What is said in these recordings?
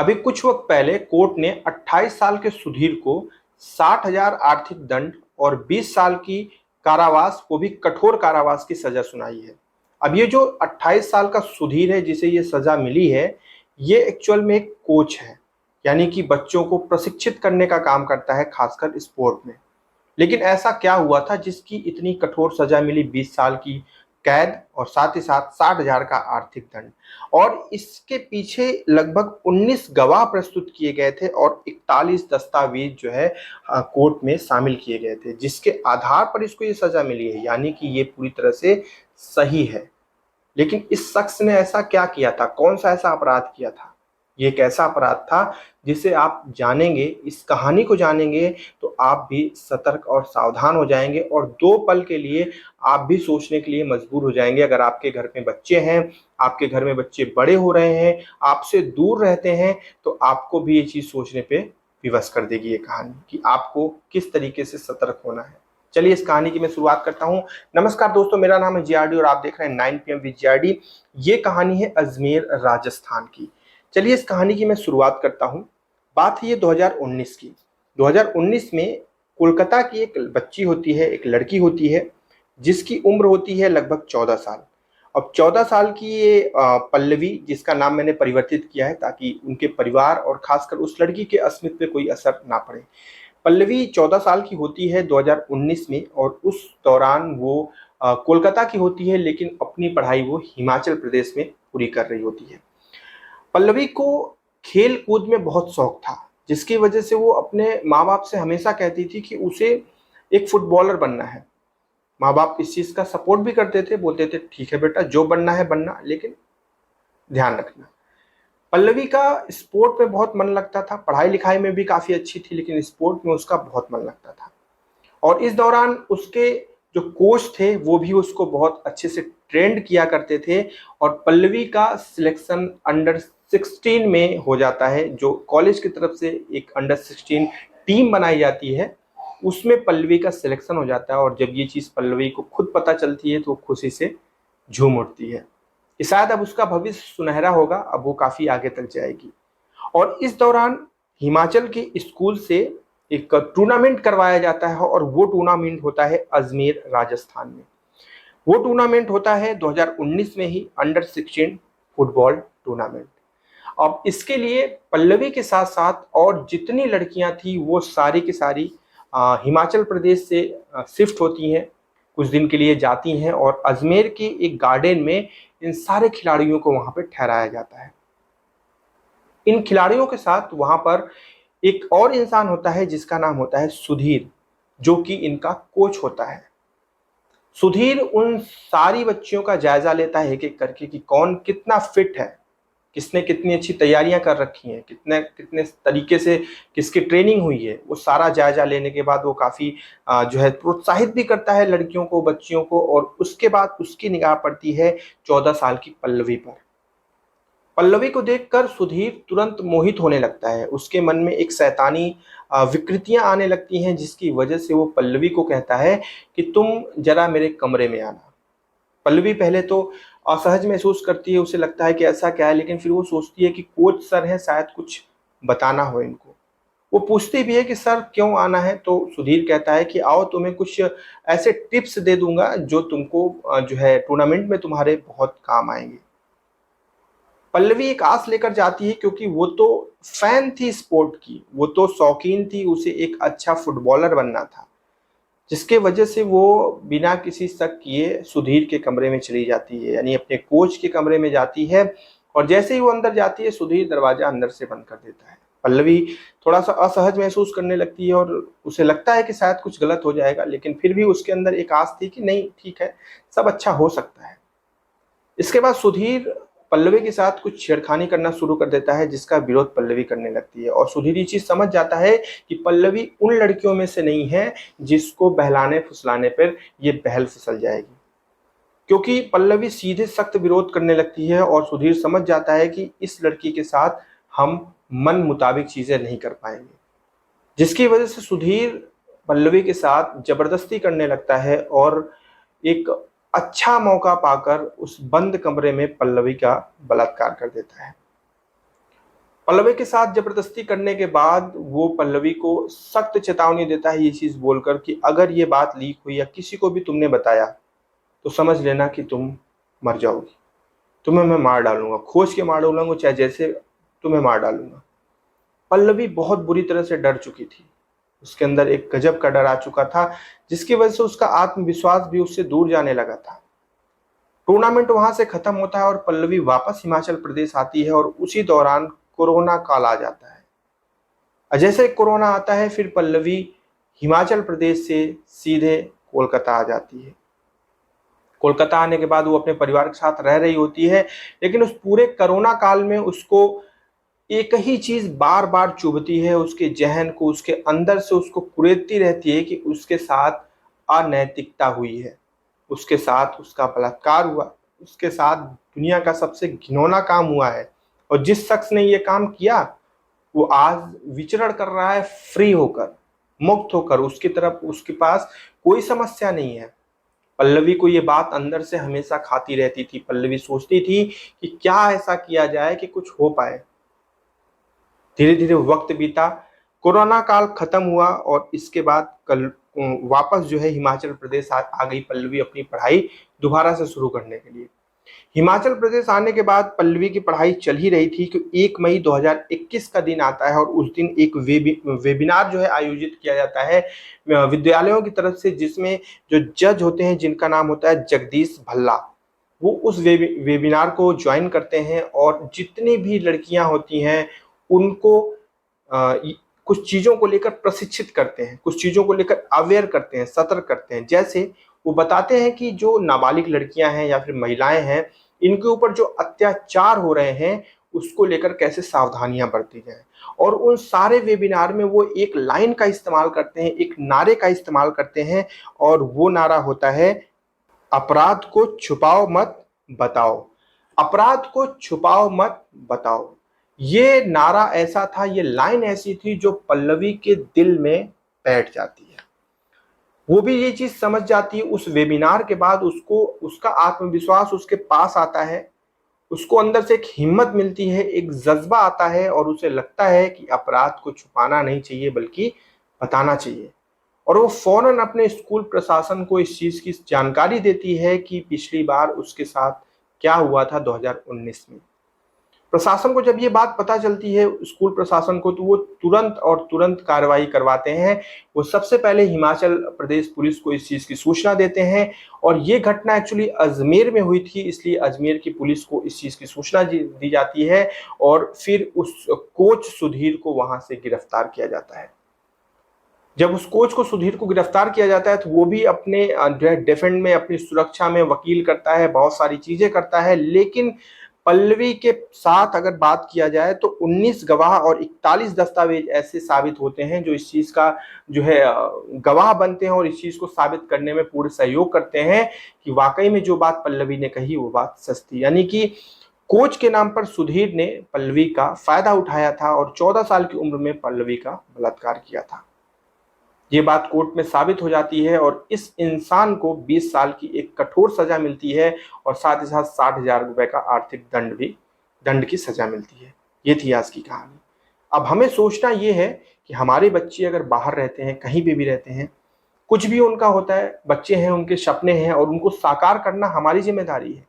अभी कुछ वक्त पहले कोर्ट ने 28 साल के सुधीर को 60,000 आर्थिक दंड और 20 साल की कारावास, वो भी कठोर कारावास की सजा सुनाई है। अब ये जो 28 साल का सुधीर है जिसे ये सजा मिली है, ये एक्चुअल में एक कोच है, यानी कि बच्चों को प्रशिक्षित करने का काम करता है, खासकर स्पोर्ट में। लेकिन ऐसा क्या हुआ था जिसकी इतनी कठोर सजा मिली, 20 साल की कैद और साथ ही साथ 60,000 का आर्थिक दंड। और इसके पीछे लगभग 19 गवाह प्रस्तुत किए गए थे और 41 दस्तावेज जो है कोर्ट में शामिल किए गए थे, जिसके आधार पर इसको ये सजा मिली है, यानी कि ये पूरी तरह से सही है। लेकिन इस शख्स ने ऐसा क्या किया था, कौन सा ऐसा अपराध किया था? ये एक ऐसा अपराध था जिसे आप जानेंगे, इस कहानी को जानेंगे तो आप भी सतर्क और सावधान हो जाएंगे और दो पल के लिए आप भी सोचने के लिए मजबूर हो जाएंगे। अगर आपके घर में बच्चे हैं, आपके घर में बच्चे बड़े हो रहे हैं, आपसे दूर रहते हैं, तो आपको भी ये चीज़ सोचने पे विवश कर देगी ये कहानी कि आपको किस तरीके से सतर्क होना है। चलिए इस कहानी की मैं शुरुआत करता हूँ। नमस्कार दोस्तों, मेरा नाम है जीआरडी और आप देख रहे हैं 9 PM विद जीआरडी। ये कहानी है अजमेर राजस्थान की। चलिए इस कहानी की मैं शुरुआत करता हूँ। बात है ये 2019 की। 2019 में कोलकाता की एक बच्ची होती है, एक लड़की होती है, जिसकी उम्र होती है लगभग 14 साल। अब 14 साल की ये पल्लवी, जिसका नाम मैंने परिवर्तित किया है ताकि उनके परिवार और खासकर उस लड़की के अस्मिता पे कोई असर ना पड़े। पल्लवी 14 साल की होती है 2019 में और उस दौरान वो कोलकाता की होती है, लेकिन अपनी पढ़ाई वो हिमाचल प्रदेश में पूरी कर रही होती है। पल्लवी को खेल कूद में बहुत शौक था, जिसकी वजह से वो अपने माँ बाप से हमेशा कहती थी कि उसे एक फुटबॉलर बनना है। माँ बाप इस चीज़ का सपोर्ट भी करते थे, बोलते थे ठीक है बेटा, जो बनना है बनना, लेकिन ध्यान रखना। पल्लवी का स्पोर्ट में बहुत मन लगता था, पढ़ाई लिखाई में भी काफ़ी अच्छी थी, लेकिन स्पोर्ट में उसका बहुत मन लगता था। और इस दौरान उसके जो कोच थे वो भी उसको बहुत अच्छे से ट्रेंड किया करते थे और पल्लवी का सिलेक्शन अंडर 16 में हो जाता है। जो कॉलेज की तरफ से एक अंडर 16 टीम बनाई जाती है, उसमें पल्लवी का सिलेक्शन हो जाता है। और जब ये चीज़ पल्लवी को खुद पता चलती है तो खुशी से झूम उठती है कि शायद अब उसका भविष्य सुनहरा होगा, अब वो काफ़ी आगे तक जाएगी। और इस दौरान हिमाचल के स्कूल से एक टूर्नामेंट करवाया जाता है और वो टूर्नामेंट होता है अजमेर राजस्थान में। वो टूर्नामेंट होता है 2019 में ही, अंडर 16 फुटबॉल टूर्नामेंट। अब इसके लिए पल्लवी के साथ साथ और जितनी लड़कियां थी वो सारी की सारी हिमाचल प्रदेश से शिफ्ट होती हैं, कुछ दिन के लिए जाती हैं और अजमेर के एक गार्डन में इन सारे खिलाड़ियों को वहां पर ठहराया जाता है। इन खिलाड़ियों के साथ वहां पर एक और इंसान होता है जिसका नाम होता है सुधीर, जो कि इनका कोच होता है। सुधीर उन सारी बच्चियों का जायजा लेता है एक एक करके कि कौन कितना फिट है, किसने कितनी अच्छी तैयारियां कर रखी हैं, कितने कितने तरीके से किसकी ट्रेनिंग हुई है। वो सारा जायजा लेने के बाद वो काफ़ी जो है प्रोत्साहित भी करता है लड़कियों को, बच्चियों को। और उसके बाद उसकी निगाह पड़ती है 14 साल की पल्लवी पर। पल्लवी को देखकर सुधीर तुरंत मोहित होने लगता है। उसके मन में एक शैतानी विकृतियां आने लगती हैं, जिसकी वजह से वो पल्लवी को कहता है कि तुम जरा मेरे कमरे में आना। पल्लवी पहले तो असहज महसूस करती है, उसे लगता है कि ऐसा क्या है, लेकिन फिर वो सोचती है कि कोच सर है, शायद कुछ बताना हो इनको। वो पूछती भी है कि सर क्यों आना है, तो सुधीर कहता है कि आओ, तुम्हें कुछ ऐसे टिप्स दे दूंगा जो तुमको जो है टूर्नामेंट में तुम्हारे बहुत काम आएंगे। पल्लवी एक आस लेकर जाती है, क्योंकि वो तो फैन थी स्पोर्ट की, वो तो शौकीन थी, उसे एक अच्छा फुटबॉलर बनना था, जिसके वजह से वो बिना किसी शक किए सुधीर के कमरे में चली जाती है, यानी अपने कोच के कमरे में जाती है। और जैसे ही वो अंदर जाती है, सुधीर दरवाजा अंदर से बंद कर देता है। पल्लवी थोड़ा सा असहज महसूस करने लगती है और उसे लगता है कि शायद कुछ गलत हो जाएगा, लेकिन फिर भी उसके अंदर एक आस थी कि नहीं ठीक है, सब अच्छा हो सकता है। इसके बाद सुधीर पल्लवी के साथ कुछ छेड़खानी करना शुरू कर देता है, जिसका विरोध पल्लवी करने लगती है। और सुधीर ये चीज समझ जाता है कि पल्लवी उन लड़कियों में से नहीं है जिसको बहलाने फुसलाने पर ये बहल फिसल जाएगी, क्योंकि पल्लवी सीधे सख्त विरोध करने लगती है। और सुधीर समझ जाता है कि इस लड़की के साथ हम मन मुताबिक चीजें नहीं कर पाएंगे, जिसकी वजह से सुधीर पल्लवी के साथ जबरदस्ती करने लगता है और एक अच्छा मौका पाकर उस बंद कमरे में पल्लवी का बलात्कार कर देता है। पल्लवी के साथ जबरदस्ती करने के बाद वो पल्लवी को सख्त चेतावनी देता है ये चीज बोलकर कि अगर ये बात लीक हुई या किसी को भी तुमने बताया तो समझ लेना कि तुम मर जाओगी, तुम्हें मैं मार डालूंगा, खोज के मार डालूंगा, चाहे जैसे तुम्हें मार डालूंगा। पल्लवी बहुत बुरी तरह से डर चुकी थी, उसके अंदर एक गजब का डर आ चुका था जिसकी वजह से उसका आत्मविश्वास भी उससे दूर जाने लगा था। टूर्नामेंट वहां से खत्म होता है और पल्लवी वापस हिमाचल प्रदेश आती है और उसी दौरान कोरोना काल आ जाता है। और जैसे कोरोना आता है फिर पल्लवी हिमाचल प्रदेश से सीधे कोलकाता आ जाती है। कोलकाता आने के बाद वो अपने परिवार के साथ रह रही होती है, लेकिन उस पूरे कोरोना काल में उसको एक ही चीज बार बार चुभती है, उसके जहन को, उसके अंदर से उसको कुरेदती रहती है कि उसके साथ अनैतिकता हुई है, उसके साथ उसका बलात्कार हुआ, उसके साथ दुनिया का सबसे घिनौना काम हुआ है। और जिस शख्स ने ये काम किया वो आज विचरण कर रहा है फ्री होकर, मुक्त होकर, उसकी तरफ उसके पास कोई समस्या नहीं है। पल्लवी को ये बात अंदर से हमेशा खाती रहती थी। पल्लवी सोचती थी कि क्या ऐसा किया जाए कि कुछ हो पाए। धीरे धीरे वक्त बीता, कोरोना काल खत्म हुआ और इसके बाद कल वापस जो है हिमाचल प्रदेश आ गई पल्लवी अपनी पढ़ाई दोबारा से शुरू करने के लिए। हिमाचल प्रदेश आने के बाद पल्लवी की पढ़ाई चल ही रही थी कि 1 मई 2021 का दिन आता है और उस दिन एक वेबिनार जो है आयोजित किया जाता है विद्यालयों की तरफ से, जिसमें जो जज होते हैं जिनका नाम होता है जगदीश भल्ला, वो उस वेबिनार को ज्वाइन करते हैं और जितनी भी लड़कियां होती हैं उनको कुछ चीज़ों को लेकर प्रशिक्षित करते हैं, कुछ चीज़ों को लेकर अवेयर करते हैं, सतर्क करते हैं। जैसे वो बताते हैं कि जो नाबालिग लड़कियां हैं या फिर महिलाएं हैं, इनके ऊपर जो अत्याचार हो रहे हैं उसको लेकर कैसे सावधानियां बरती जाए। और उन सारे वेबिनार में वो एक लाइन का इस्तेमाल करते हैं, एक नारे का इस्तेमाल करते हैं, और वो नारा होता है, अपराध को छुपाओ मत बताओ। अपराध को छुपाओ मत बताओ। ये नारा ऐसा था, ये लाइन ऐसी थी जो पल्लवी के दिल में बैठ जाती है। वो भी ये चीज समझ जाती है। उस वेबिनार के बाद उसको उसका आत्मविश्वास उसके पास आता है, उसको अंदर से एक हिम्मत मिलती है, एक जज्बा आता है और उसे लगता है कि अपराध को छुपाना नहीं चाहिए बल्कि बताना चाहिए। और वो फौरन अपने स्कूल प्रशासन को इस चीज की जानकारी देती है कि पिछली बार उसके साथ क्या हुआ था 2019 में। प्रशासन को जब ये बात पता चलती है, स्कूल प्रशासन को, तो वो तुरंत कार्रवाई करवाते हैं। वो सबसे पहले हिमाचल प्रदेश पुलिस को इस चीज़ की सूचना देते हैं और ये घटना एक्चुअली अजमेर में हुई थी, इसलिए अजमेर की पुलिस को इस चीज़ की सूचना दी जाती है और फिर उस कोच सुधीर को वहां से गिरफ्तार किया जाता है। जब उस कोच को, सुधीर को गिरफ्तार किया जाता है तो वो भी अपने डिफेंड में, अपनी सुरक्षा में वकील करता है, बहुत सारी चीजें करता है। लेकिन पल्लवी के साथ अगर बात किया जाए तो 19 गवाह और 41 दस्तावेज ऐसे साबित होते हैं जो इस चीज का जो है गवाह बनते हैं और इस चीज को साबित करने में पूरे सहयोग करते हैं कि वाकई में जो बात पल्लवी ने कही वो बात सच थी। यानी कि कोच के नाम पर सुधीर ने पल्लवी का फायदा उठाया था और 14 साल की उम्र में पल्लवी का बलात्कार किया था। ये बात कोर्ट में साबित हो जाती है और इस इंसान को 20 साल की एक कठोर सजा मिलती है और साथ ही साथ 60,000 रुपए का आर्थिक दंड की सजा मिलती है। ये थी आज की कहानी। अब हमें सोचना ये है कि हमारे बच्चे अगर बाहर रहते हैं, कहीं पे भी रहते हैं, कुछ भी उनका होता है, बच्चे हैं, उनके सपने हैं और उनको साकार करना हमारी जिम्मेदारी है।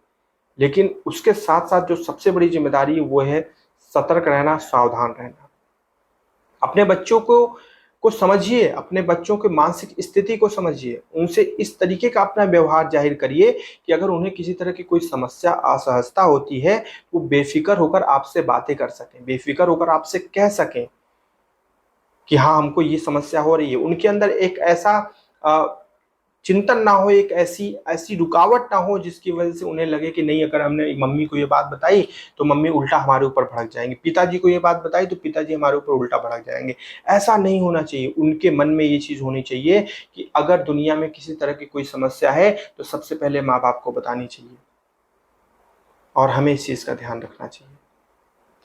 लेकिन उसके साथ साथ जो सबसे बड़ी जिम्मेदारी है वो है सतर्क रहना, सावधान रहना। अपने बच्चों को समझिए, अपने बच्चों के मानसिक स्थिति को समझिए, उनसे इस तरीके का अपना व्यवहार जाहिर करिए कि अगर उन्हें किसी तरह की कोई समस्या, असहजता होती है तो बेफिक्र होकर आपसे बातें कर सकें, बेफिक्र होकर आपसे कह सकें कि हाँ हमको ये समस्या हो रही है। उनके अंदर एक ऐसा चिंतन ना हो, एक ऐसी ऐसी रुकावट ना हो जिसकी वजह से उन्हें लगे कि नहीं, अगर हमने मम्मी को ये बात बताई तो मम्मी उल्टा हमारे ऊपर भड़क जाएंगे, पिताजी को ये बात बताई तो पिताजी हमारे ऊपर उल्टा भड़क जाएंगे। ऐसा नहीं होना चाहिए। उनके मन में ये चीज़ होनी चाहिए कि अगर दुनिया में किसी तरह की कोई समस्या है तो सबसे पहले माँ बाप को बतानी चाहिए और हमें इस चीज़ का ध्यान रखना चाहिए।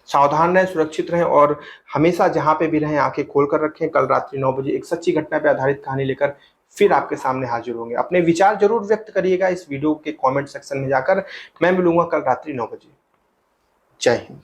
सावधान रहें, सुरक्षित रहें और हमेशा जहाँ पे भी रहें आंखें खोल कर रखें। कल रात्रि 9 बजे एक सच्ची घटना पर आधारित कहानी लेकर फिर आपके सामने हाजिर होंगे। अपने विचार जरूर व्यक्त करिएगा इस वीडियो के कमेंट सेक्शन में जाकर। मैं मिलूंगा कल रात्रि 9 बजे। जय हिंद।